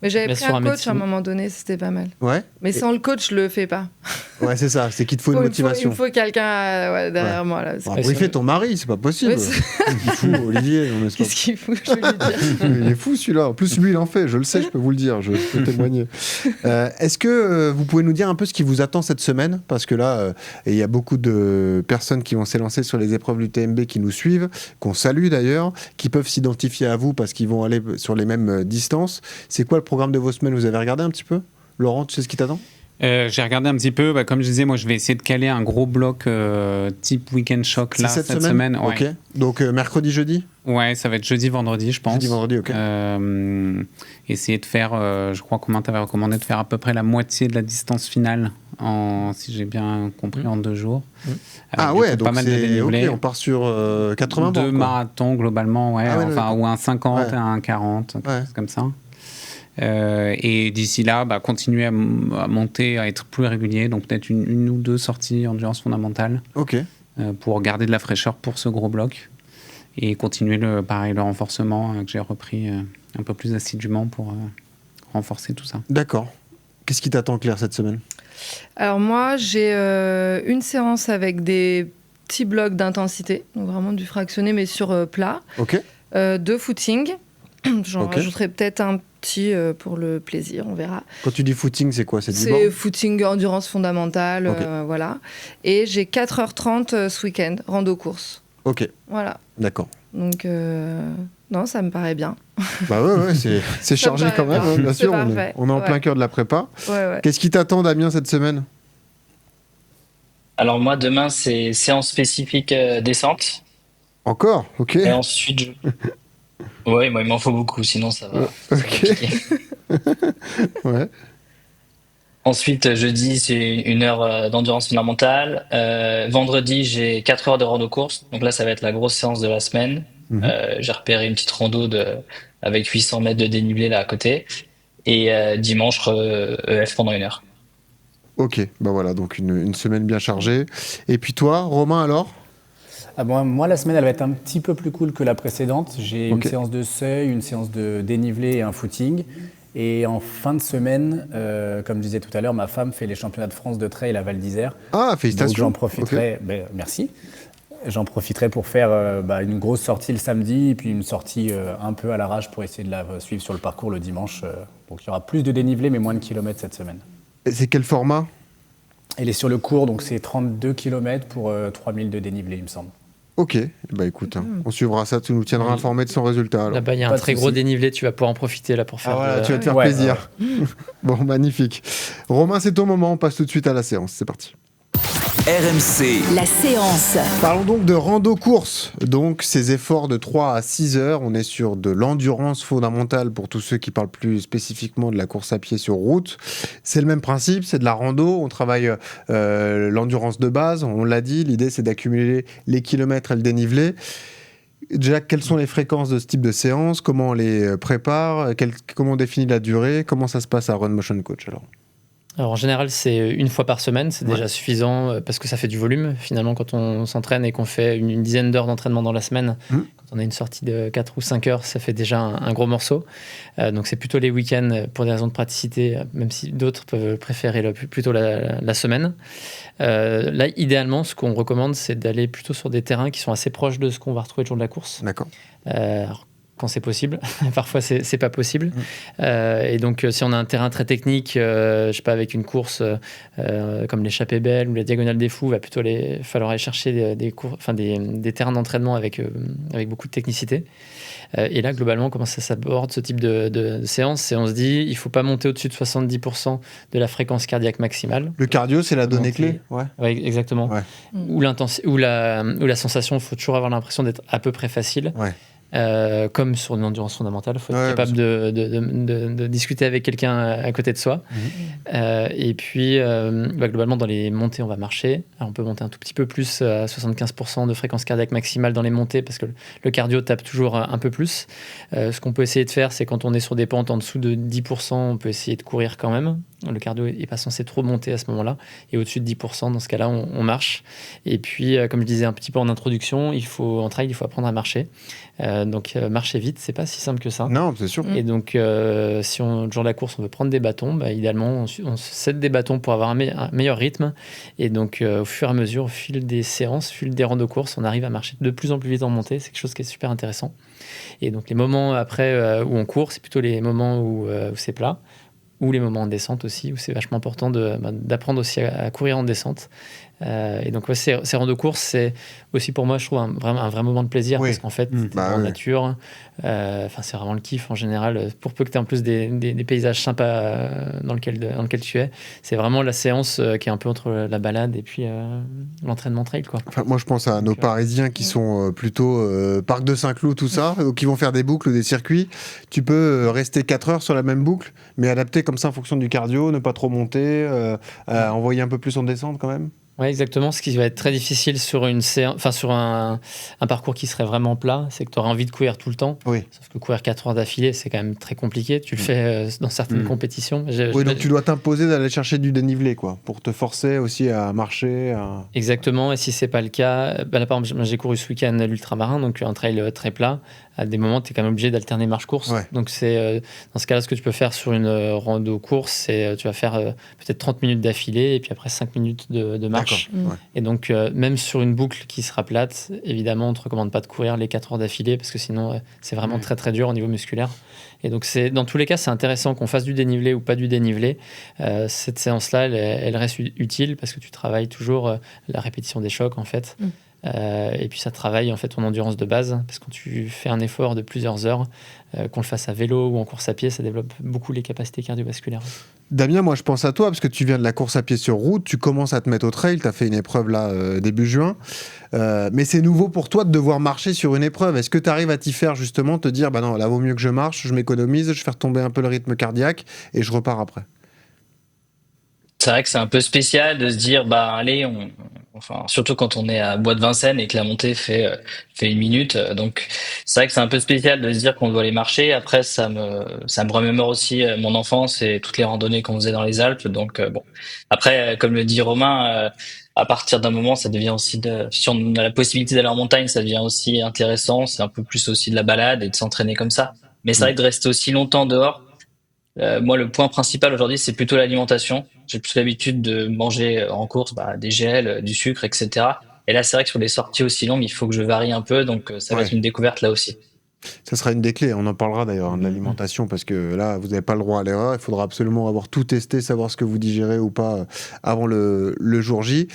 Mais j'avais pris un coach à un moment donné, c'était pas mal. Mais sans le coach, je le fais pas. Ouais, c'est ça, c'est qu'il te faut une motivation. Il faut quelqu'un derrière moi. Là, briefer ton mari, c'est pas possible. Il fout, Olivier. Qu'est-ce qu'il fout, je veux lui dire. Il est fou celui-là. En plus, lui, il en fait, je le sais, je peux vous le dire, je peux témoigner. Est-ce que vous pouvez nous dire un peu ce qui vous attend cette semaine? Parce que là, il y a beaucoup de personnes qui vont s'élancer sur les épreuves du TMB qui nous suivent, qu'on salue d'ailleurs, qui peuvent s'identifier à vous parce qu'ils vont aller sur les mêmes distances. C'est quoi le programme de vos semaines? Vous avez regardé un petit peu? Laurent, tu sais ce qui t'attend? J'ai regardé un petit peu, comme je disais, moi je vais essayer de caler un gros bloc type Weekend Shock là, cette semaine. Ok. Donc mercredi, jeudi? Ouais, ça va être jeudi, vendredi, je pense. Jeudi, vendredi, ok. Essayer de faire, je crois qu'on t'avait recommandé de faire à peu près la moitié de la distance finale, si j'ai bien compris, en 2 jours. Donc pas mal de dénivelé. On part sur 80 2 marathons globalement, ou un 50 et un 40, comme ça. Et d'ici là, continuer à monter, à être plus régulier, donc peut-être une ou 2 sorties endurance fondamentale pour garder de la fraîcheur pour ce gros bloc et continuer le renforcement que j'ai repris un peu plus assidûment pour renforcer tout ça. D'accord. Qu'est-ce qui t'attend, Claire, cette semaine? Alors moi, j'ai une séance avec des petits blocs d'intensité, donc vraiment du fractionné mais sur plat, 2 footings. J'en Ok. rajouterai peut-être un petit pour le plaisir, on verra. Quand tu dis footing, c'est quoi? C'est du C'est banc? footing endurance fondamentale, Ok. voilà. Et j'ai 4h30 ce week-end, rando-course. Ok, Voilà. d'accord. Donc, non, ça me paraît bien. Bah ouais, c'est chargé paraît quand même, bien. hein, bien C'est sûr. parfait. On est en plein Ouais. cœur de la prépa. Ouais. Qu'est-ce qui t'attend, Damien, cette semaine? Alors moi, demain, c'est séance spécifique descente. Encore? Ok. Et ensuite, ouais, moi, il m'en faut beaucoup, sinon ça va Ok. piquer. Ouais. Ensuite, jeudi, c'est 1 heure d'endurance fondamentale. Vendredi, j'ai 4 heures de rando course. Donc là, ça va être la grosse séance de la semaine. Mhm. J'ai repéré une petite rando avec 800 mètres de dénivelé là à côté. Et dimanche, EF pendant 1 heure. Ok, bah voilà, donc une semaine bien chargée. Et puis toi, Romain, alors? Ah bon, moi, la semaine, elle va être un petit peu plus cool que la précédente. J'ai Ok. une séance de seuil, une séance de dénivelé et un footing. Et en fin de semaine, comme je disais tout à l'heure, ma femme fait les championnats de France de trail à Val d'Isère. Ah, Donc félicitations. j'en profiterai, merci. J'en profiterai pour faire une grosse sortie le samedi et puis une sortie un peu à l'arrache pour essayer de la suivre sur le parcours le dimanche. Donc il y aura plus de dénivelé mais moins de kilomètres cette semaine. Et c'est quel format? Elle est sur le cours, donc c'est 32 km pour 3000 de dénivelé, il me semble. Ok, bah écoute, on suivra ça, tu nous tiendras informés de son résultat. Alors. Là-bas, il y a Pas un de très gros souci. dénivelé, tu vas pouvoir en profiter là pour faire. Ah voilà, tu vas te faire Ouais, plaisir. Bon, magnifique. Romain, c'est ton moment, on passe tout de suite à la séance, c'est parti. RMC, La séance. Parlons donc de rando-course, donc ces efforts de 3 à 6 heures, on est sur de l'endurance fondamentale pour tous ceux qui parlent plus spécifiquement de la course à pied sur route. C'est le même principe, c'est de la rando, on travaille l'endurance de base, on l'a dit, l'idée c'est d'accumuler les kilomètres et le dénivelé. Déjà, quelles sont les fréquences de ce type de séance? Comment on les prépare? Comment on définit la durée? Comment ça se passe à Run Motion Coach alors? Alors en général, c'est 1 fois par semaine, c'est déjà suffisant parce que ça fait du volume. Finalement, quand on s'entraîne et qu'on fait une dizaine d'heures d'entraînement dans la semaine, quand on a une sortie de 4 ou 5 heures, ça fait déjà un gros morceau. Donc c'est plutôt les week-ends pour des raisons de praticité, même si d'autres peuvent préférer plutôt la semaine. Là, idéalement, ce qu'on recommande, c'est d'aller plutôt sur des terrains qui sont assez proches de ce qu'on va retrouver le jour de la course. D'accord. Quand c'est possible. Parfois, c'est pas possible. Et donc, si on a un terrain très technique, je sais pas, avec une course comme l'échappée belle ou la diagonale des fous, va plutôt falloir aller chercher des terrains d'entraînement avec beaucoup de technicité. Et là, globalement, comment ça s'aborde ce type de séance? C'est on se dit, il faut pas monter au-dessus de 70% de la fréquence cardiaque maximale. Le cardio, c'est la donnée Monter. clé? Ouais. Ouais, exactement. Ouais. Ou la sensation, il faut toujours avoir l'impression d'être à peu près facile. Ouais. Comme sur une endurance fondamentale, il faut être Ouais, capable de discuter avec quelqu'un à côté de soi. Et puis, globalement, dans les montées, on va marcher. Alors, on peut monter un tout petit peu plus, à 75% de fréquence cardiaque maximale dans les montées, parce que le cardio tape toujours un peu plus. Ce qu'on peut essayer de faire, c'est quand on est sur des pentes en dessous de 10%, on peut essayer de courir quand même. Le cardio n'est pas censé trop monter à ce moment-là. Et au-dessus de 10%, dans ce cas-là, on marche. Et puis, comme je disais un petit peu en introduction, en trail, il faut apprendre à marcher. Donc marcher vite, c'est pas si simple que ça. Non, c'est sûr. Et donc si le jour de la course on veut prendre des bâtons, idéalement on se cède des bâtons pour avoir un meilleur rythme. Et donc au fur et à mesure, au fil des séances, au fil des rangs de course, on arrive à marcher de plus en plus vite en montée. C'est quelque chose qui est super intéressant. Et donc les moments après où on court, c'est plutôt les moments où c'est plat, ou les moments en descente aussi, où c'est vachement important d'apprendre aussi à courir en descente. Et donc ces rangs de course, c'est aussi pour moi, je trouve un vrai moment de plaisir, parce qu'en fait, t'es en nature. C'est vraiment le kiff en général. Pour peu que tu aies en plus des paysages sympas dans lequel tu es, c'est vraiment la séance qui est un peu entre la balade et puis l'entraînement trail, quoi. Enfin, moi, je pense à nos Parisiens qui sont plutôt Parc de Saint-Cloud, tout ça, qui vont faire des boucles, des circuits. Tu peux rester 4 heures sur la même boucle, mais adapter comme ça en fonction du cardio, ne pas trop monter, envoyer un peu plus en descente quand même. Oui, exactement. Ce qui va être très difficile sur un parcours qui serait vraiment plat, c'est que tu auras envie de courir tout le temps. Oui. Sauf que courir 4 heures d'affilée, c'est quand même très compliqué. Tu le fais dans certaines compétitions. Oui, donc tu dois t'imposer d'aller chercher du dénivelé, quoi, pour te forcer aussi à marcher. Exactement. Et si c'est pas le cas, là, par exemple, j'ai couru ce week-end l'ultramarin, donc un trail très plat. À des moments, tu es quand même obligé d'alterner marche-course. Ouais. Donc, c'est dans ce cas-là, ce que tu peux faire sur une rando-course, c'est tu vas faire peut-être 30 minutes d'affilée et puis après 5 minutes de marche marche. D'accord. Ouais. Et donc, même sur une boucle qui sera plate, évidemment, on ne te recommande pas de courir les 4 heures d'affilée parce que sinon, c'est vraiment très très dur au niveau musculaire. Et donc, dans tous les cas, c'est intéressant qu'on fasse du dénivelé ou pas du dénivelé. Cette séance-là, elle reste utile parce que tu travailles toujours la répétition des chocs, en fait. Et puis ça travaille en fait ton endurance de base parce que quand tu fais un effort de plusieurs heures, qu'on le fasse à vélo ou en course à pied, ça développe beaucoup les capacités cardiovasculaires. Damien, moi je pense à toi parce que tu viens de la course à pied sur route, tu commences à te mettre au trail, tu as fait une épreuve là début juin, mais c'est nouveau pour toi de devoir marcher sur une épreuve. Est-ce que tu arrives à t'y faire justement, te dire bah non, là vaut mieux que je marche, je m'économise, je fais retomber un peu le rythme cardiaque et je repars après? C'est vrai que c'est un peu spécial de se dire, bah allez, enfin surtout quand on est à Bois de Vincennes et que la montée fait 1 minute, donc c'est vrai que c'est un peu spécial de se dire qu'on doit aller marcher. Après, ça me remémore aussi mon enfance et toutes les randonnées qu'on faisait dans les Alpes. Donc bon, après, comme le dit Romain, à partir d'un moment, ça devient aussi si on a la possibilité d'aller en montagne, ça devient aussi intéressant. C'est un peu plus aussi de la balade et de s'entraîner comme ça. Mais c'est vrai que de rester aussi longtemps dehors. Moi, le point principal aujourd'hui, c'est plutôt l'alimentation. J'ai plus l'habitude de manger en course des gels, du sucre, etc. Et là, c'est vrai que sur les sorties aussi longues, il faut que je varie un peu. Donc, ça va être une découverte là aussi. Ça sera une des clés, on en parlera d'ailleurs de l'alimentation parce que là vous n'avez pas le droit à l'erreur, il faudra absolument avoir tout testé, savoir ce que vous digérez ou pas avant le jour J.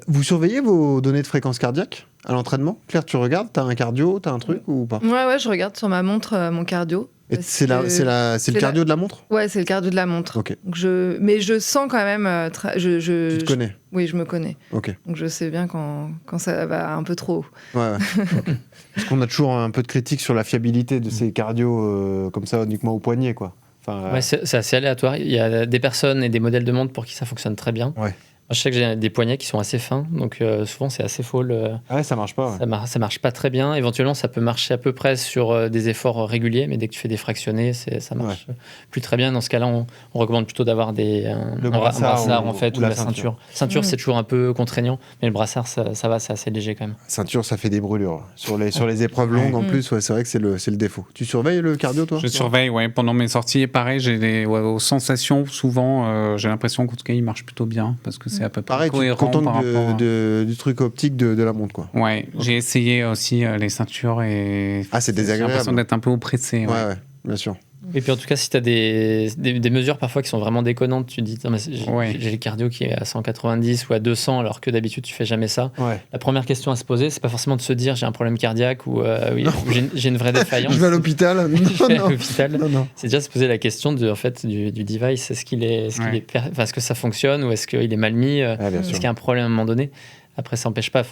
Vous surveillez vos données de fréquence cardiaque à l'entraînement? Claire, tu regardes, t'as un cardio, t'as un truc ou pas? Ouais, je regarde sur ma montre mon cardio. Et c'est le cardio de la montre? Ouais, c'est le cardio de la montre. Ok. Donc mais je sens quand même... Tu te connais? Oui, je me connais. Ok. Donc je sais bien quand ça va un peu trop haut. Ouais. Okay. Parce qu'on a toujours un peu de critique sur la fiabilité de ces cardios comme ça uniquement au poignet, quoi. Enfin, Ouais, c'est assez aléatoire. Il y a des personnes et des modèles de montres pour qui ça fonctionne très bien. Ouais. Moi, je sais que j'ai des poignets qui sont assez fins, donc souvent c'est assez faux. Ouais, ça marche pas. Ouais. Ça marche pas très bien. Éventuellement, ça peut marcher à peu près sur des efforts réguliers, mais dès que tu fais des fractionnés, ça marche plus très bien. Dans ce cas-là, on recommande plutôt d'avoir un brassard en fait, ou la ceinture. Ceinture, c'est toujours un peu contraignant, mais le brassard, ça va, c'est assez léger quand même. Ceinture, ça fait des brûlures. Sur les épreuves longues, en plus, c'est vrai que c'est le défaut. Tu surveilles le cardio, toi? Je surveille, ouais. Pendant mes sorties, pareil, j'ai aux sensations, souvent, j'ai l'impression qu'en tout cas, il marche plutôt bien, parce que c'est à peu près pareil, cohérent. Content du truc optique de la montre, quoi. Ouais, j'ai essayé aussi les ceintures et c'est désagréable. J'ai l'impression d'être un peu oppressé. Ouais, bien sûr. Et puis en tout cas, si tu as des mesures parfois qui sont vraiment déconnantes, tu te dis j'ai le cardio qui est à 190 ou à 200 alors que d'habitude tu fais jamais ça. Ouais. La première question à se poser, c'est pas forcément de se dire j'ai un problème cardiaque ou j'ai une vraie défaillance. Je vais à l'hôpital. Non. C'est déjà se poser la question du device. Est-ce que ça fonctionne ou est-ce qu'il est mal mis? Est-ce qu'il y a un problème à un moment donné? Après, ça n'empêche pas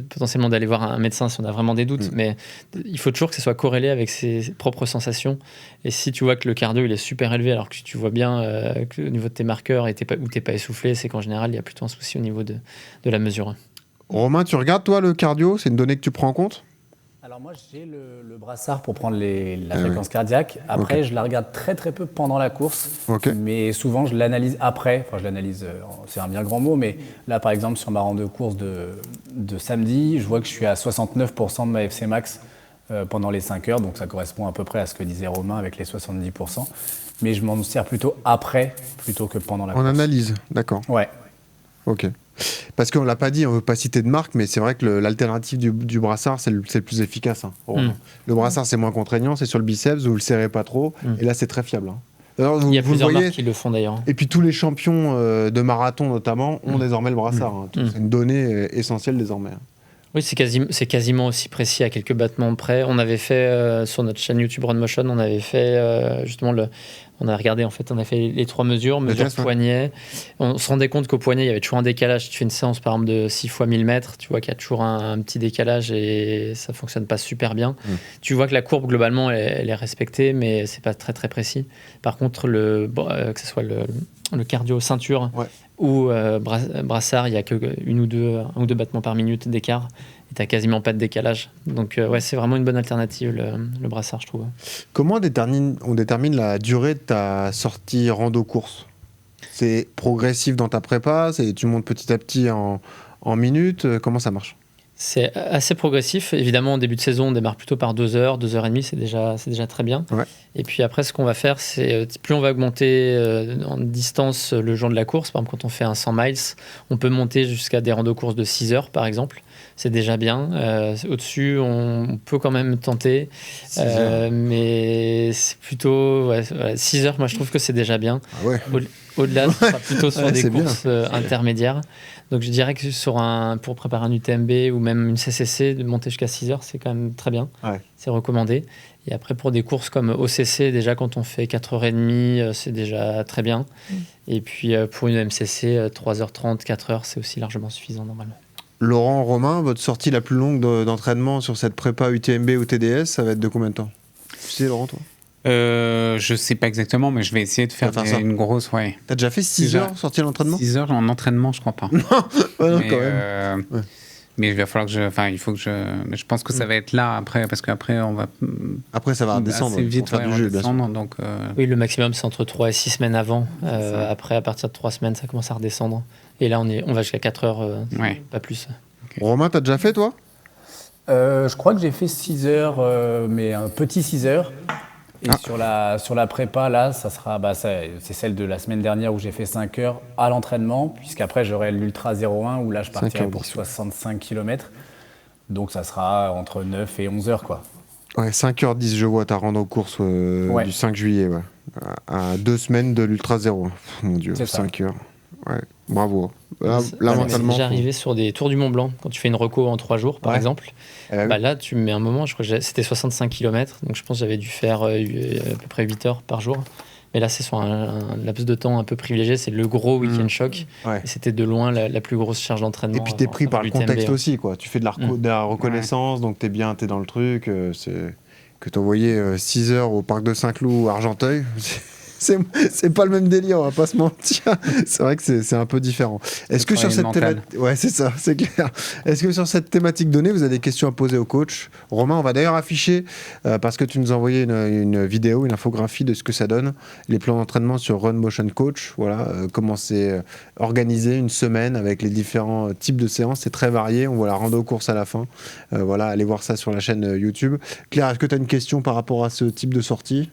potentiellement d'aller voir un médecin si on a vraiment des doutes, mais il faut toujours que ce soit corrélé avec ses propres sensations. Et si tu vois que le cardio il est super élevé alors que tu vois bien que au niveau de tes marqueurs ou t'es pas essoufflé, c'est qu'en général, il y a plutôt un souci au niveau de la mesure. Romain, tu regardes toi le cardio? C'est une donnée que tu prends en compte? Alors moi j'ai le brassard pour prendre la fréquence cardiaque. Après je la regarde très très peu pendant la course, mais souvent je l'analyse après. Enfin je l'analyse, c'est un bien grand mot, mais là par exemple sur ma rando de course de samedi, je vois que je suis à 69% de ma FC max pendant les 5 heures, donc ça correspond à peu près à ce que disait Romain avec les 70%. Mais je m'en sers plutôt après plutôt que pendant la course. En analyse, d'accord. Ouais. Ok. Parce qu'on l'a pas dit, on veut pas citer de marque, mais c'est vrai que l'alternative du brassard, c'est le plus efficace. Le brassard, c'est moins contraignant, c'est sur le biceps, vous le serrez pas trop, et là, c'est très fiable. Alors, il y a plusieurs marques qui le font d'ailleurs. Et puis tous les champions de marathon notamment ont désormais le brassard. C'est une donnée essentielle désormais. Oui, c'est quasiment aussi précis à quelques battements près. On avait fait sur notre chaîne YouTube Run Motion, on avait fait justement on a regardé en fait, on a fait les 3 mesures poignet. On se rendait compte qu'au poignet il y avait toujours un décalage. Tu fais une séance par exemple de 6 fois 1000 mètres, tu vois qu'il y a toujours un petit décalage et ça fonctionne pas super bien. Tu vois que la courbe globalement elle est respectée, mais c'est pas très très précis. Par contre que ce soit le cardio ceinture ou brassard, il y a que un ou deux battements par minute d'écart. Et t'as quasiment pas de décalage. Donc c'est vraiment une bonne alternative le brassard, je trouve. Comment on détermine la durée de ta sortie rando-course? C'est progressif dans ta prépa? Tu montes petit à petit en minutes? Comment ça marche? C'est assez progressif. Évidemment, en début de saison, on démarre plutôt par 2 heures, 2h30, c'est déjà très bien. Ouais. Et puis après, ce qu'on va faire, c'est plus on va augmenter en distance le jour de la course. Par exemple, quand on fait un 100 miles, on peut monter jusqu'à des randos courses de 6 heures, par exemple. C'est déjà bien. Au-dessus, on peut quand même tenter. Mais c'est plutôt 6 heures, moi, je trouve que c'est déjà bien. Ah ouais. Au-delà, ce sera plutôt sur des c'est bien. courses intermédiaires. Donc je dirais que pour préparer un UTMB ou même une CCC, de monter jusqu'à 6 heures, c'est quand même très bien. Ouais. C'est recommandé. Et après, pour des courses comme OCC, déjà quand on fait 4h30, c'est déjà très bien. Et puis pour une MCC, 3h30, 4h, c'est aussi largement suffisant normalement. Laurent, Romain, votre sortie la plus longue d'entraînement sur cette prépa UTMB ou TDS, ça va être de combien de temps? Tu sais, Laurent, toi? Je sais pas exactement, mais je vais essayer de faire une grosse. Ouais. T'as déjà fait 6 heures sortie d'entraînement? 6 heures en entraînement, je crois pas. Non, quand mais, même. Ouais. Mais il va falloir que il faut que mais je pense que ça va être là après, parce qu'après on va. Après, ça va redescendre. assez vite, pour faire ouais, du jeu, bien sûr. redescendre, donc. Oui, le maximum, c'est entre 3 et 6 semaines avant. Après, à partir de 3 semaines, ça commence à redescendre. Et là, on va jusqu'à 4 heures, pas plus. Romain, t'as déjà fait, toi? Je crois que j'ai fait 6 heures, mais un petit 6 heures. Et sur la prépa, là, ça sera, c'est celle de la semaine dernière où j'ai fait 5 heures à l'entraînement, puisqu'après j'aurai l'Ultra 01 où là je partirai pour 65 km. Donc ça sera entre 9 et 11 heures, quoi. Ouais, 5h10, je vois ta rando course du 5 juillet, ouais. À 2 semaines de l'Ultra 0. Mon Dieu, C'est 5 heures. Ouais, bravo. Là, C'est mentalement. déjà arrivé sur des tours du Mont Blanc, quand tu fais une reco en 3 jours, par exemple. Oui. Là, tu mets un moment, je crois que c'était 65 km, donc je pense que j'avais dû faire à peu près 8 heures par jour. Mais là, c'est sur un laps de temps un peu privilégié, c'est le gros week-end choc. Ouais. Et c'était de loin la plus grosse charge d'entraînement. Et puis t'es pris par le contexte aussi, quoi. Tu fais de la reconnaissance, donc t'es dans le truc. Que t'envoyais 6 heures au parc de Saint-Cloud ou Argenteuil. C'est pas le même délire, on va pas se mentir. C'est vrai que c'est un peu différent. Est-ce que sur cette thématique, ouais, c'est ça, c'est clair. Est-ce que sur cette thématique donnée, vous avez des questions à poser au coach? Romain, on va d'ailleurs afficher parce que tu nous as envoyé une vidéo, une infographie de ce que ça donne, les plans d'entraînement sur Run Motion Coach. Voilà, comment c'est organisé une semaine avec les différents types de séances. C'est très varié. On voit la rando course à la fin. Voilà, allez voir ça sur la chaîne YouTube. Claire, est-ce que tu as une question par rapport à ce type de sortie?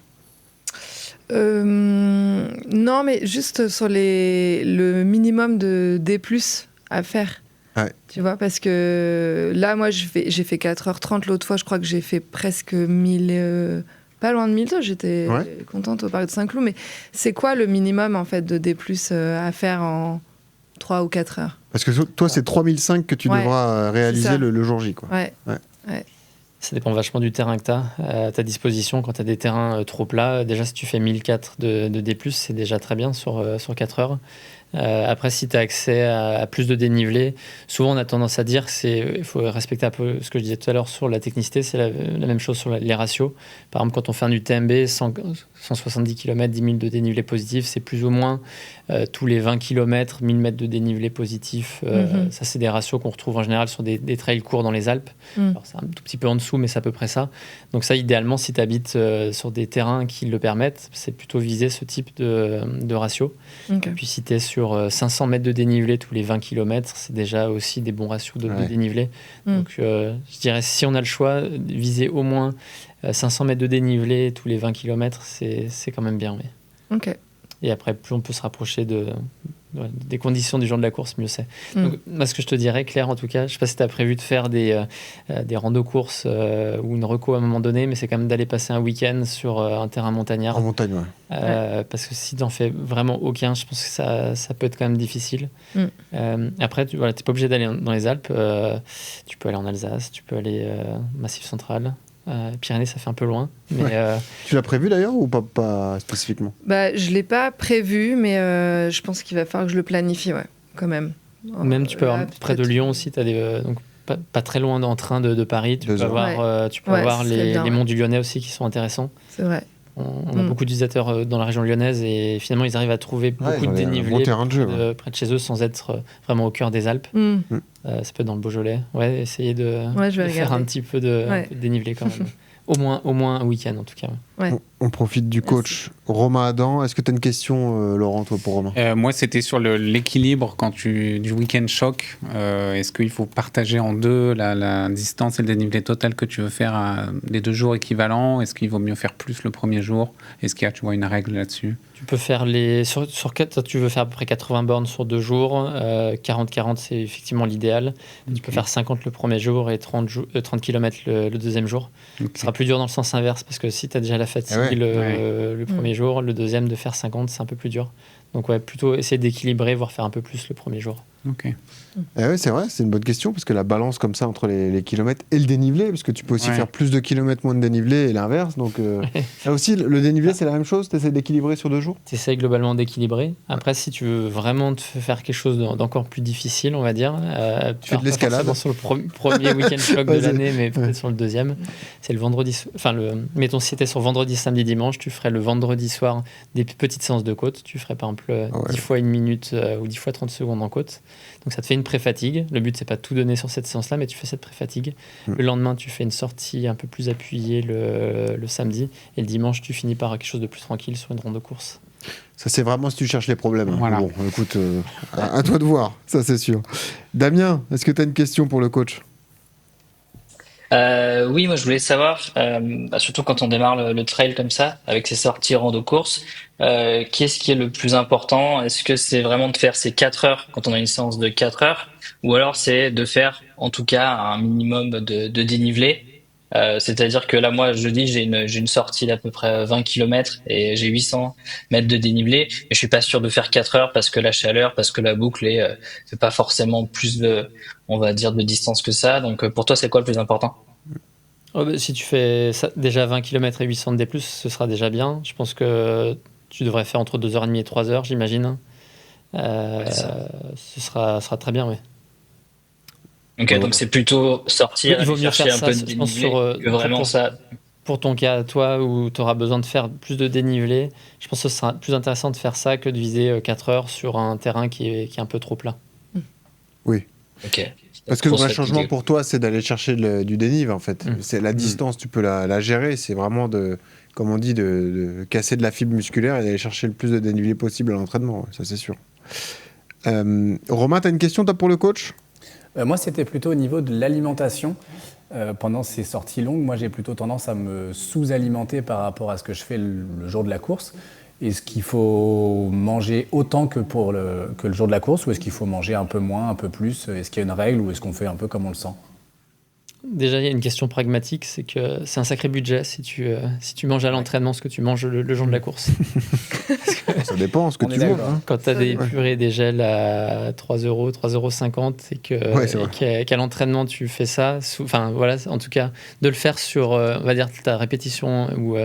Non, mais juste sur le minimum de D+ à faire. Ouais. Tu vois, parce que là, moi, j'ai fait 4h30. L'autre fois, je crois que j'ai fait presque 1000... pas loin de 1000, j'étais contente au parc de Saint-Cloud. Mais c'est quoi le minimum, en fait, de D+ à faire en 3 ou 4 heures? Parce que toi, c'est 3005 que tu devras réaliser le jour J, quoi. Ouais. Ça dépend vachement du terrain que tu as à ta disposition. Quand tu as des terrains trop plats, déjà si tu fais 1004 de D+, c'est déjà très bien sur 4 heures. Après, si tu as accès à plus de dénivelé, souvent on a tendance à dire qu'il faut respecter un peu ce que je disais tout à l'heure sur la technicité, c'est la même chose sur les ratios. Par exemple, quand on fait un UTMB, 170 km, 10 000 de dénivelé positif, c'est plus ou moins tous les 20 km, 1000 mètres de dénivelé positif. Ça, c'est des ratios qu'on retrouve en général sur des trails courts dans les Alpes. Alors, c'est un tout petit peu en dessous, mais c'est à peu près ça. Donc ça, idéalement, si tu habites sur des terrains qui le permettent, c'est plutôt viser ce type de ratio. Okay. Et puis si tu es sur 500 mètres de dénivelé tous les 20 km, c'est déjà aussi des bons ratios de dénivelé. Donc je dirais, si on a le choix, viser au moins 500 mètres de dénivelé tous les 20 km, c'est quand même bien. Oui. Ok. Et après, plus on peut se rapprocher des conditions du jour de la course, mieux c'est. Donc, moi, ce que je te dirais, Claire, en tout cas, je ne sais pas si tu as prévu de faire des rando-courses ou une reco à un moment donné, mais c'est quand même d'aller passer un week-end sur un terrain montagnard. En montagne, Parce que si tu n'en fais vraiment aucun, je pense que ça peut être quand même difficile. Après, tu n'es pas obligé d'aller dans les Alpes. Tu peux aller en Alsace, tu peux aller Massif Central. Pyrénées, ça fait un peu loin. Mais, tu l'as prévu d'ailleurs ou pas spécifiquement? Je ne l'ai pas prévu, mais je pense qu'il va falloir que je le planifie, quand même. Même tu peux avoir près de Lyon aussi, tu as donc pas très loin en train de Paris. Tu peux avoir les monts du Lyonnais aussi qui sont intéressants. C'est vrai. On a beaucoup d'utilisateurs dans la région lyonnaise et finalement ils arrivent à trouver beaucoup de dénivelé près de chez eux sans être vraiment au cœur des Alpes. Ça peut être dans le Beaujolais. Essayer de faire un petit peu de dénivelé quand même. Au moins un week-end en tout cas. Ouais. On profite du coach Romain Adam. Est-ce que tu as une question, Laurent, toi, pour Romain? Moi, c'était sur l'équilibre du week-end choc. Est-ce qu'il faut partager en deux la distance et le dénivelé total que tu veux faire à les 2 jours équivalents? Est-ce qu'il vaut mieux faire plus le premier jour? Est-ce qu'il y a, tu vois, une règle là-dessus? Tu peux faire sur 4, tu veux faire à peu près 80 bornes sur 2 jours. 40-40, c'est effectivement l'idéal. Tu peux faire 50 le premier jour et 30 km le deuxième jour. Okay. Ce sera plus dur dans le sens inverse parce que si tu as déjà la fatigue le premier jour, le deuxième de faire 50, c'est un peu plus dur. Donc ouais, plutôt essayer d'équilibrer, voire faire un peu plus le premier jour. Ok. Ouais, c'est vrai, c'est une bonne question parce que la balance comme ça entre les kilomètres et le dénivelé, parce que tu peux aussi faire plus de kilomètres, moins de dénivelé et l'inverse. Donc là aussi, le dénivelé, c'est la même chose. Tu essaies d'équilibrer sur 2 jours. Tu essaies globalement d'équilibrer. Après, si tu veux vraiment te faire quelque chose d'encore plus difficile, on va dire, tu fais de l'escalade sur le premier week-end choc de l'année, mais peut-être sur le deuxième. C'est le vendredi. Mettons si tu es sur vendredi, samedi, dimanche, tu ferais le vendredi soir des petites séances de côte. Tu ferais par exemple 10 fois 1 minute ou 10 fois 30 secondes en côte. Donc ça te fait une pré-fatigue. Le but, c'est pas de tout donner sur cette séance-là, mais tu fais cette pré-fatigue. Le lendemain, tu fais une sortie un peu plus appuyée le samedi. Et le dimanche, tu finis par quelque chose de plus tranquille sur une ronde de course. Ça, c'est vraiment si tu cherches les problèmes. Voilà. Bon, écoute, à toi de voir, ça c'est sûr. Damien, est-ce que tu as une question pour le coach? Oui, moi je voulais savoir, surtout quand on démarre le trail comme ça, avec ses sorties rando course, qu'est-ce qui est le plus important? Est-ce que c'est vraiment de faire ces 4 heures quand on a une séance de 4 heures, ou alors c'est de faire en tout cas un minimum de dénivelé? C'est-à-dire que là, moi, jeudi, j'ai une sortie d'à peu près 20 km et j'ai 800 mètres de dénivelé. Mais je suis pas sûr de faire 4 heures parce que la chaleur, parce que la boucle fait pas forcément plus on va dire, de distance que ça. Donc, pour toi, c'est quoi le plus important? Si tu fais ça, déjà 20 km et 800 de D+, ce sera déjà bien. Je pense que tu devrais faire entre 2h30 et 3h, j'imagine. Ce sera très bien, oui. Ok, donc c'est plutôt sortir, Il vaut mieux chercher faire un ça, peu de je pense, dénivelé que vraiment ça. Pour ton cas, toi, où tu auras besoin de faire plus de dénivelé, je pense que ce sera plus intéressant de faire ça que de viser 4 heures sur un terrain qui est un peu trop plat. Oui. Ok. Parce que le Grosse vrai changement fatigue. pour toi, c'est d'aller chercher du dénive, en fait. C'est la distance, tu peux la gérer. C'est vraiment comme on dit, de casser de la fibre musculaire et d'aller chercher le plus de dénivelé possible à l'entraînement. Ouais, ça, c'est sûr. Romain, tu as une question, toi, pour le coach? Moi, c'était plutôt au niveau de l'alimentation. Pendant ces sorties longues, moi, j'ai plutôt tendance à me sous-alimenter par rapport à ce que je fais le jour de la course. Est-ce qu'il faut manger autant que le jour de la course, ou est-ce qu'il faut manger un peu moins, un peu plus? Est-ce qu'il y a une règle, ou est-ce qu'on fait un peu comme on le sent? Déjà, il y a une question pragmatique, c'est que c'est un sacré budget si tu manges à l'entraînement ce que tu manges le jour de la course. Ça dépend ce que On tu est manges. d'accord. Hein. Quand tu as des purées, des gels à 3 euros, 3,50 € et qu'à l'entraînement tu fais ça, voilà, en tout cas, de le faire sur, on va dire, ta répétition ou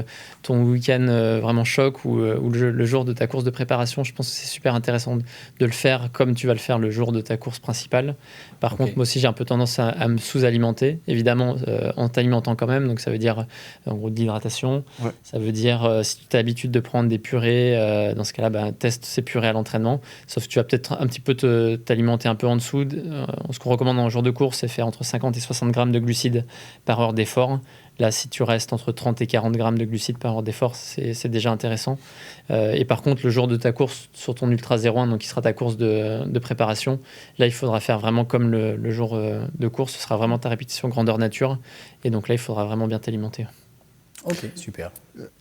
ton week-end vraiment choc ou le jour de ta course de préparation, je pense que c'est super intéressant de le faire comme tu vas le faire le jour de ta course principale. Par contre, moi aussi, j'ai un peu tendance à me sous-alimenter, évidemment, en t'alimentant quand même, donc ça veut dire en gros de l'hydratation, ça veut dire si tu as l'habitude de prendre des purées, dans ce cas-là, teste ces purées à l'entraînement, sauf que tu vas peut-être un petit peu t'alimenter un peu en dessous. Ce qu'on recommande en jour de course, c'est faire entre 50 et 60 grammes de glucides par heure d'effort. Là, si tu restes entre 30 et 40 grammes de glucides par heure d'effort, c'est déjà intéressant. Et par contre, le jour de ta course, sur ton Ultra 01, donc qui sera ta course de préparation, là, il faudra faire vraiment comme le jour de course. Ce sera vraiment ta répétition grandeur nature. Et donc là, il faudra vraiment bien t'alimenter. Ok, super.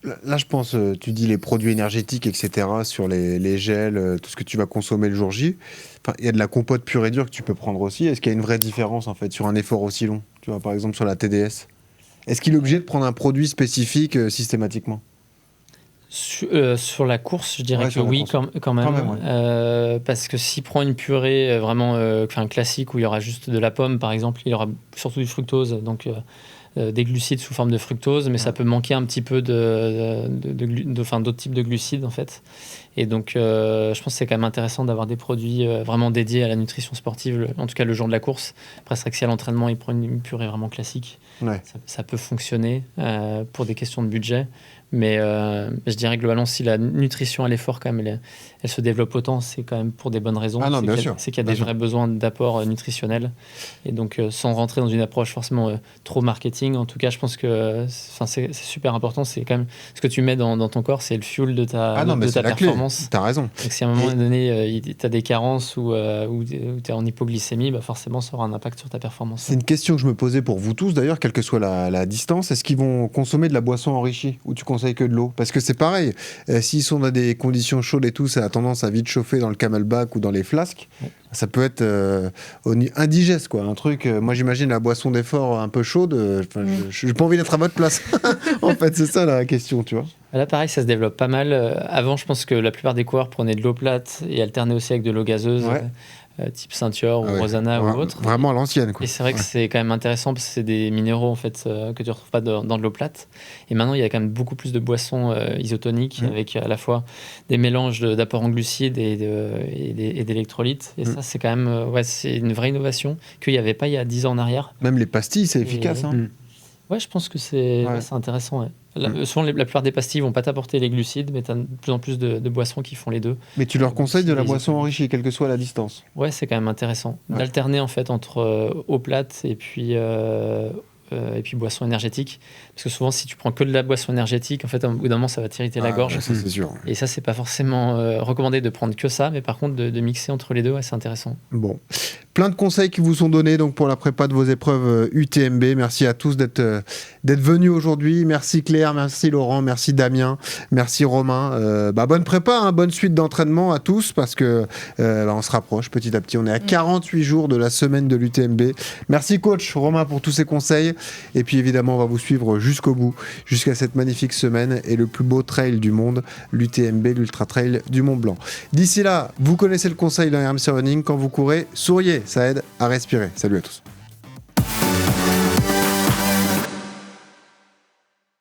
Là, je pense, tu dis les produits énergétiques, etc., sur les gels, tout ce que tu vas consommer le jour J. Enfin, il y a de la compote pure et dure que tu peux prendre aussi. Est-ce qu'il y a une vraie différence, en fait, sur un effort aussi long? Tu vois, par exemple, sur la TDS. Est-ce qu'il est obligé de prendre un produit spécifique systématiquement? Sur la course, je dirais que oui, quand même. Parce que s'il prend une purée vraiment classique où il y aura juste de la pomme, par exemple, il y aura surtout du fructose, donc des glucides sous forme de fructose, mais ça peut manquer un petit peu d'autres types de glucides, en fait. Et donc, je pense que c'est quand même intéressant d'avoir des produits vraiment dédiés à la nutrition sportive, en tout cas le jour de la course. Après, c'est vrai que si à l'entraînement, il prend une purée vraiment classique, ça peut fonctionner pour des questions de budget. Mais je dirais globalement, si la nutrition à l'effort, quand même, elle se développe autant, c'est quand même pour des bonnes raisons. Ah non, bien sûr. C'est qu'il y a des vrais besoins d'apport nutritionnel. Et donc, sans rentrer dans une approche forcément trop marketing, en tout cas, je pense que c'est super important. C'est quand même ce que tu mets dans ton corps, c'est le fuel de ta performance. T'as raison. Donc, si à un moment donné, tu as des carences ou tu es en hypoglycémie, forcément, ça aura un impact sur ta performance. C'est une question que je me posais pour vous tous, d'ailleurs, quelle que soit la distance. Est-ce qu'ils vont consommer de la boisson enrichie ou tu conseilles que de l'eau? Parce que c'est pareil, s'ils sont dans des conditions chaudes et tout, ça a tendance à vite chauffer dans le camelback ou dans les flasques. Ça peut être indigeste, quoi. Un truc, moi j'imagine la boisson d'effort un peu chaude, j'ai pas envie d'être à votre place. En fait, c'est ça la question, tu vois. Là, pareil, ça se développe pas mal. Avant, je pense que la plupart des coureurs prenaient de l'eau plate et alternaient aussi avec de l'eau gazeuse, type Ceinture ou Rosana ou autre. Vraiment à l'ancienne, quoi. Et c'est vrai que c'est quand même intéressant parce que c'est des minéraux en fait, que tu retrouves pas dans de l'eau plate. Et maintenant, il y a quand même beaucoup plus de boissons isotoniques avec à la fois des mélanges d'apports en glucides et d'électrolytes. Et ça, c'est quand même c'est une vraie innovation qu'il n'y avait pas il y a 10 ans en arrière. Même les pastilles, c'est efficace. Ouais, je pense que c'est intéressant. Ouais. Souvent, la plupart des pastilles vont pas t'apporter les glucides, mais tu as de plus en plus de boissons qui font les deux. Mais tu leur conseilles de la boisson enrichie, quelle que soit la distance. Ouais, c'est quand même intéressant d'alterner en fait entre eau plate et puis boisson énergétique. Parce que souvent, si tu prends que de la boisson énergétique, en fait, au bout d'un moment, ça va t'irriter la gorge. Ça, c'est sûr. Et ça, c'est pas forcément recommandé de prendre que ça, mais par contre, de mixer entre les deux, c'est intéressant. Bon. Plein de conseils qui vous sont donnés donc pour la prépa de vos épreuves UTMB. Merci à tous d'être venus aujourd'hui. Merci Claire, merci Laurent, merci Damien, merci Romain. Bonne prépa, bonne suite d'entraînement à tous parce que on se rapproche petit à petit. On est à 48 jours de la semaine de l'UTMB. Merci coach Romain pour tous ces conseils. Et puis évidemment, on va vous suivre jusqu'au bout, jusqu'à cette magnifique semaine et le plus beau trail du monde, l'UTMB, l'Ultra Trail du Mont Blanc. D'ici là, vous connaissez le conseil d'un RMC Running. Quand vous courez, souriez. Ça aide à respirer. Salut à tous.